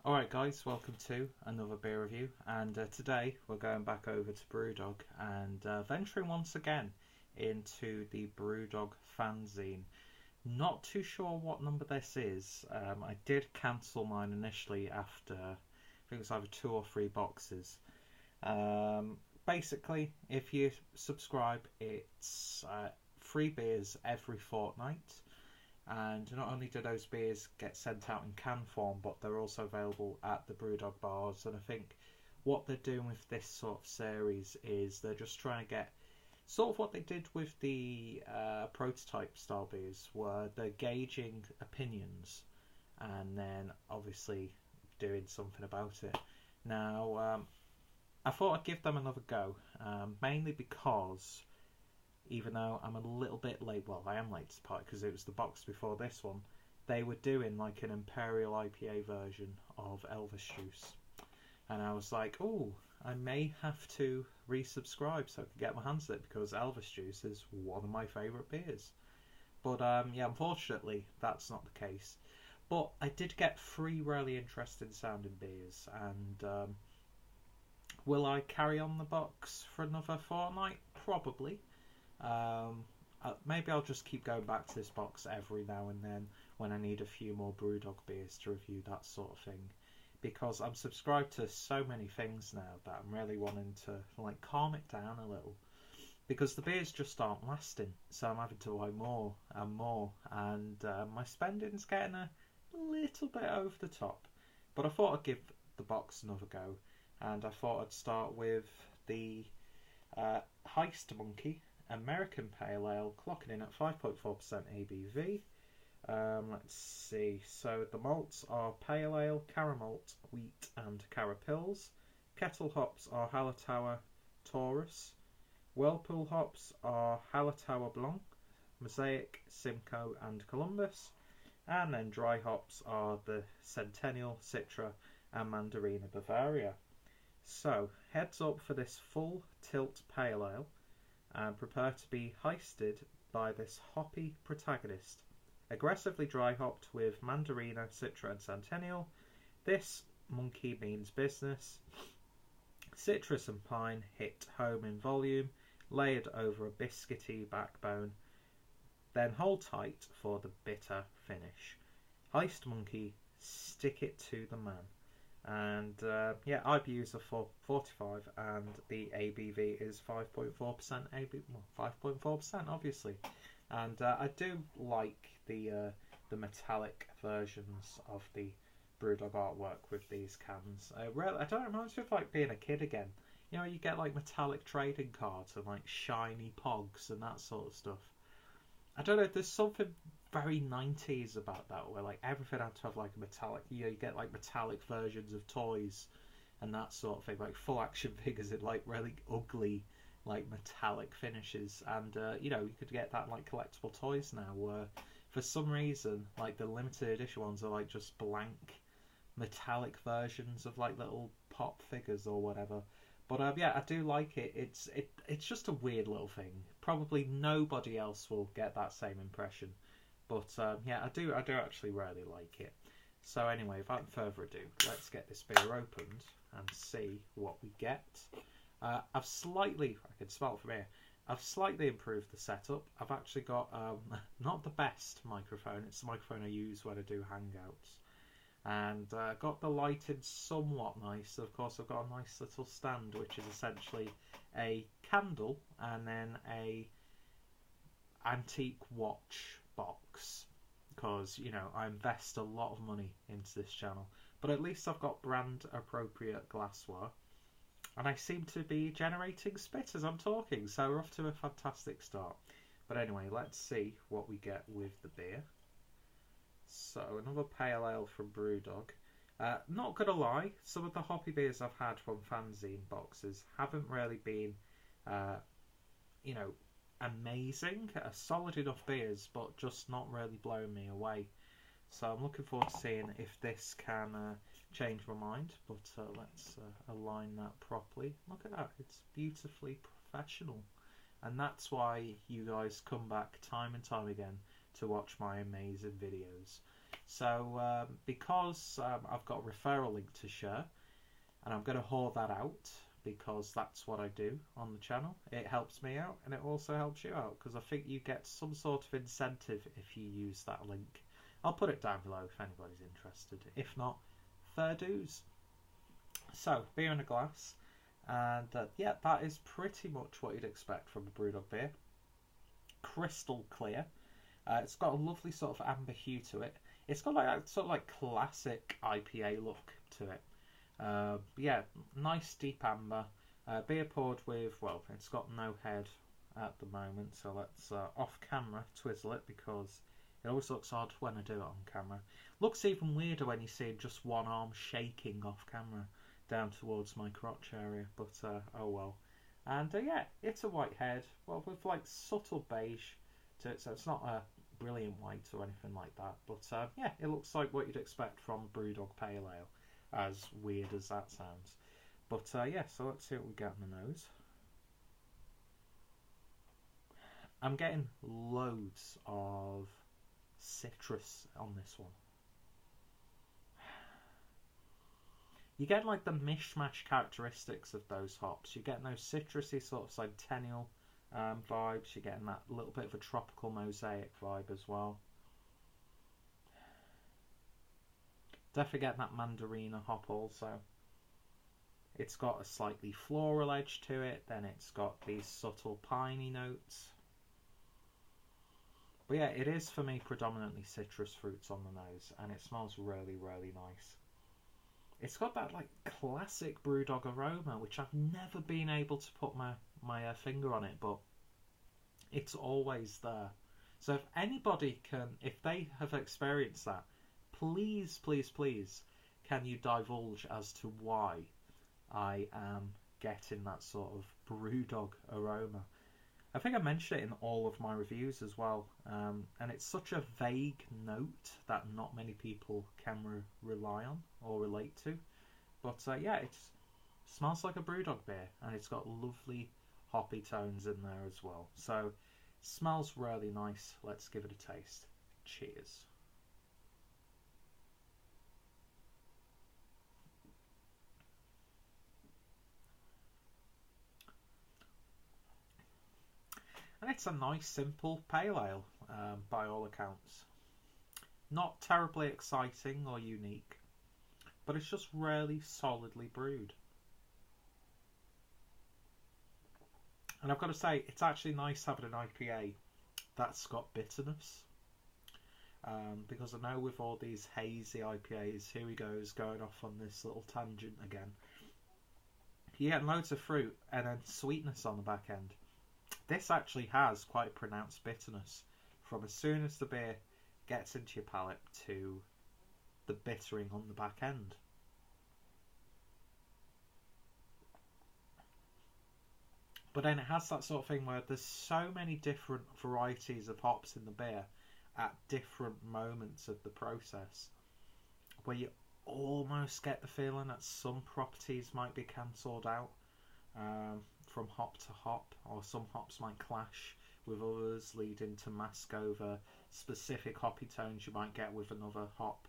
Alright guys, welcome to another beer review, and today we're going back over to Brewdog and venturing once again into the Brewdog Fanzine. Not too sure what number this is. I did cancel mine initially after, I think it was either 2 or 3 boxes. Basically, if you subscribe, it's 3 beers every fortnight. And not only do those beers get sent out in can form, but they're also available at the Brewdog bars. And I think what they're doing with this sort of series is they're just trying to get sort of what they did with the prototype style beers, where they're gauging opinions and then obviously doing something about it. Now, I thought I'd give them another go, mainly because even though I'm a little bit late, well, I am late to the party because it was the box before this one, they were doing like an Imperial IPA version of Elvis Juice. And I was like, oh, I may have to resubscribe so I can get my hands on it, because Elvis Juice is one of my favourite beers. But yeah, unfortunately, that's not the case. But I did get 3 really interesting sounding beers, and will I carry on the box for another fortnight? Probably. Maybe I'll just keep going back to this box every now and then when I need a few more Brewdog beers to review, that sort of thing, because I'm subscribed to so many things now that I'm really wanting to like calm it down a little, because the beers just aren't lasting, so I'm having to buy more and more, and my spending's getting a little bit over the top. But I thought I'd give the box another go, and I thought I'd start with the Heist Monkey American Pale Ale, clocking in at 5.4% ABV. Let's see, so the malts are Pale Ale, Caramalt, Wheat and Carapils. Kettle hops are Hallertauer Taurus. Whirlpool hops are Hallertauer Blanc, Mosaic, Simcoe and Columbus. And then dry hops are the Centennial, Citra and Mandarina Bavaria. So, heads up for this full tilt Pale Ale, and prepare to be heisted by this hoppy protagonist. Aggressively dry hopped with Mandarina, Citra and Centennial, this monkey means business. Citrus and pine hit home in volume, layered over a biscuity backbone. Then hold tight for the bitter finish. Heist Monkey, stick it to the man. And yeah, IBUs are 45 and the ABV is 5.4% ABV, well, 5.4% obviously. And I do like the metallic versions of the Brewdog artwork with these cans. I don't know, it reminds me of like being a kid again. You know, you get like metallic trading cards and like shiny pogs and that sort of stuff. I don't know, there's something very 90s about that, where like everything had to have like a metallic, you get like metallic versions of toys and that sort of thing, like full action figures in like really ugly like metallic finishes. And you know, you could get that in like collectible toys now, where for some reason like the limited edition ones are like just blank metallic versions of like little pop figures or whatever. But yeah, I do like it. It's just a weird little thing. Probably nobody else will get that same impression. But yeah, I do actually really like it. So anyway, without further ado, let's get this beer opened and see what we get. I've slightly, I can smell it from here, I've slightly improved the setup. I've actually got not the best microphone. It's the microphone I use when I do hangouts. And got the lighting somewhat nice. Of course, I've got a nice little stand, which is essentially a candle and then a antique watch box, because you know I invest a lot of money into this channel. But at least I've got brand appropriate glassware, and I seem to be generating spit as I'm talking, so we're off to a fantastic start. But anyway, let's see what we get with the beer. So another pale ale from Brewdog. Not gonna lie, some of the hoppy beers I've had from fanzine boxes haven't really been you know, amazing. Solid enough beers, but just not really blowing me away. So I'm looking forward to seeing if this can change my mind. But let's align that properly. Look at that, it's beautifully professional. And that's why you guys come back time and time again to watch my amazing videos. So because I've got a referral link to share, and I'm going to haul that out because that's what I do on the channel. It helps me out, and it also helps you out because I think you get some sort of incentive if you use that link. I'll put it down below if anybody's interested. If not, fair dues. So, beer in a glass, and yeah, that is pretty much what you'd expect from a Brewdog beer. Crystal clear. It's got a lovely sort of amber hue to it. It's got like a sort of like classic IPA look to it. Yeah, nice deep amber. Beer poured with, well, it's got no head at the moment, so let's off camera twizzle it because it always looks odd when I do it on camera. Looks even weirder when you see just one arm shaking off camera down towards my crotch area, but oh well. And yeah, it's a white head, well, with like subtle beige to it, so it's not a brilliant white or anything like that, but yeah, it looks like what you'd expect from Brewdog Pale Ale, as weird as that sounds. But yeah, so let's see what we get on the nose. I'm getting loads of citrus on this one. You get like the mishmash characteristics of those hops. You're getting those citrusy sort of centennial vibes. You're getting that little bit of a tropical mosaic vibe as well. Definitely getting that mandarina hop also. It's got a slightly floral edge to it. Then it's got these subtle piney notes. But yeah, it is for me predominantly citrus fruits on the nose, and it smells really, really nice. It's got that like classic Brewdog aroma, which I've never been able to put my finger on it, but it's always there. So if anybody can, if they have experienced that, please, please, please, can you divulge as to why I am getting that sort of Brewdog aroma? I think I mentioned it in all of my reviews as well, and it's such a vague note that not many people can rely on or relate to. But yeah, it smells like a Brewdog beer, and it's got lovely hoppy tones in there as well. So, smells really nice. Let's give it a taste. Cheers. And it's a nice, simple pale ale, by all accounts. Not terribly exciting or unique, but it's just really solidly brewed. And I've got to say, it's actually nice having an IPA that's got bitterness. Because I know with all these hazy IPAs, here he goes, going off on this little tangent again. You get loads of fruit and then sweetness on the back end. This actually has quite pronounced bitterness from as soon as the beer gets into your palate to the bittering on the back end. But then it has that sort of thing where there's so many different varieties of hops in the beer at different moments of the process, where you almost get the feeling that some properties might be cancelled out from hop to hop, or some hops might clash with others, leading to mask over specific hoppy tones you might get with another hop.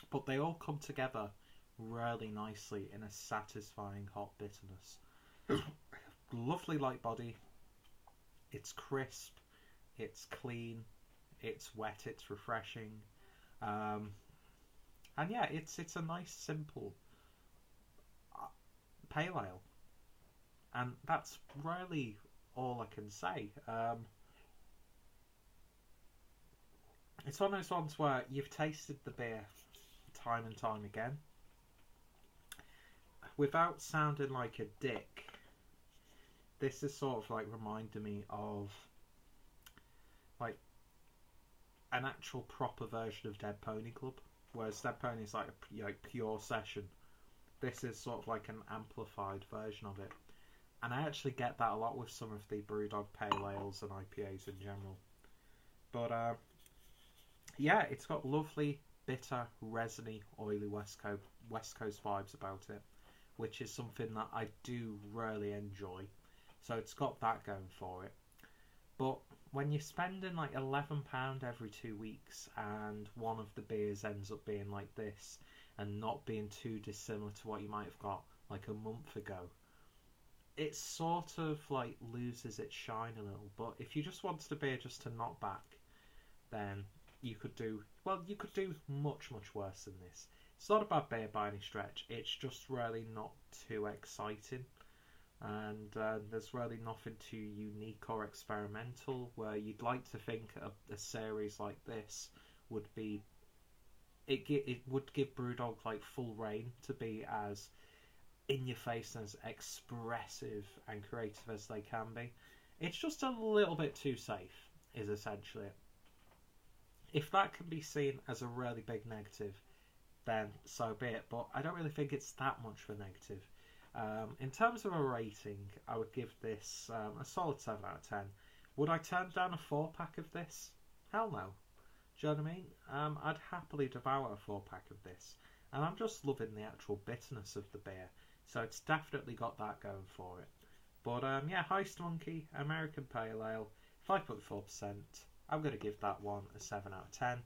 But they all come together really nicely in a satisfying hop bitterness. Lovely light body. It's crisp. It's clean. It's wet. It's refreshing. And yeah, it's a nice, simple pale ale. And that's really all I can say. It's one of those ones where you've tasted the beer time and time again. Without sounding like a dick, this is sort of like reminding me of like an actual proper version of Dead Pony Club. Whereas Dead Pony is like a pure session. This is sort of like an amplified version of it. And I actually get that a lot with some of the Brewdog Pale Ales and IPAs in general. But yeah, it's got lovely, bitter, resiny, oily West Coast vibes about it, which is something that I do really enjoy. So it's got that going for it. But when you're spending like £11 every 2 weeks and one of the beers ends up being like this and not being too dissimilar to what you might have got like a month ago, it sort of like loses its shine a little. But if you just wanted a beer just to knock back, then you could do much worse than this. It's not a bad beer by any stretch, it's just really not too exciting, and there's really nothing too unique or experimental, where you'd like to think a series like this would be, it would give Brewdog like full reign to be as in your face and as expressive and creative as they can be. It's just a little bit too safe, is essentially it. If that can be seen as a really big negative, then so be it, but I don't really think it's that much of a negative. In terms of a rating, I would give this a solid 7 out of 10. Would I turn down a 4-pack of this? Hell no. Do you know what I mean? I'd happily devour a 4-pack of this, and I'm just loving the actual bitterness of the beer, so it's definitely got that going for it. But yeah, Heist Monkey, American Pale Ale, 5.4%. I'm going to give that one a 7 out of 10.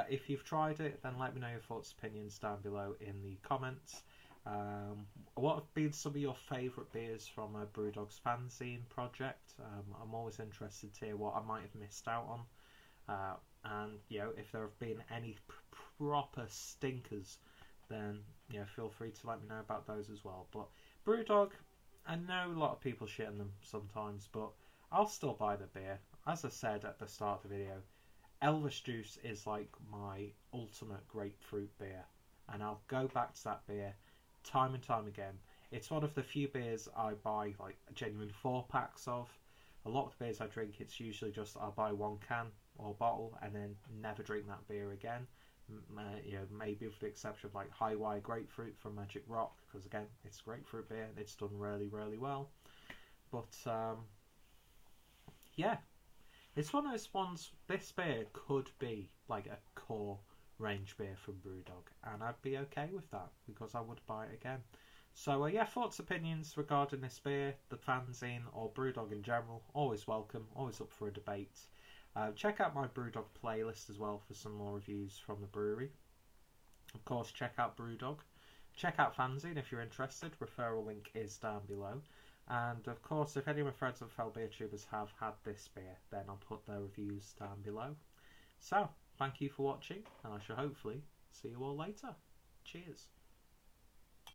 If you've tried it, then let me know your thoughts and opinions down below in the comments. What have been some of your favourite beers from Brewdog's Fanzine project? I'm always interested to hear what I might have missed out on. And you know, if there have been any proper stinkers, then you know, feel free to let me know about those as well. But Brewdog, I know a lot of people shit on them sometimes, but I'll still buy the beer. As I said at the start of the video, Elvis Juice is like my ultimate grapefruit beer, and I'll go back to that beer time and time again. It's one of the few beers I buy like genuine 4-packs of. A lot of the beers I drink, it's usually just I'll buy one can or bottle and then never drink that beer again. You know, maybe with the exception of like High Wire Grapefruit from Magic Rock, because again, it's grapefruit beer and it's done really well. But yeah, it's one of those ones. This beer could be like a core range beer from Brewdog, and I'd be okay with that because I would buy it again. So yeah, thoughts, opinions regarding this beer, the fanzine, or Brewdog in general, always welcome, always up for a debate. Check out my Brewdog playlist as well for some more reviews from the brewery. Of course, check out Brewdog. Check out Fanzine if you're interested. Referral link is down below. And of course, if any of my friends and fellow beer tubers have had this beer, then I'll put their reviews down below. So, thank you for watching, and I shall hopefully see you all later. Cheers.